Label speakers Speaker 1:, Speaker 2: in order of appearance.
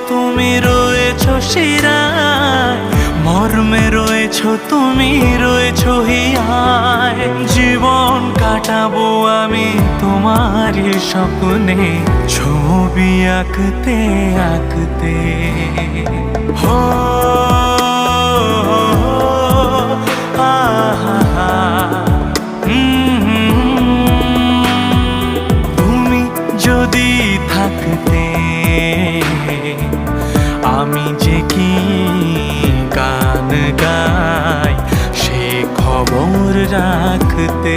Speaker 1: তুমি রয়েছো শিরায়, মর্মে রয়েছো তুমি রয়েছো হিয়ায়। জীবন কাটাবো আমি তোমারই স্বপ্নে, ছবি আঁকতে আঁকতে। হো তুমি যদি থাকতে আমি যে কি গান গাই সে খবর রাখতে।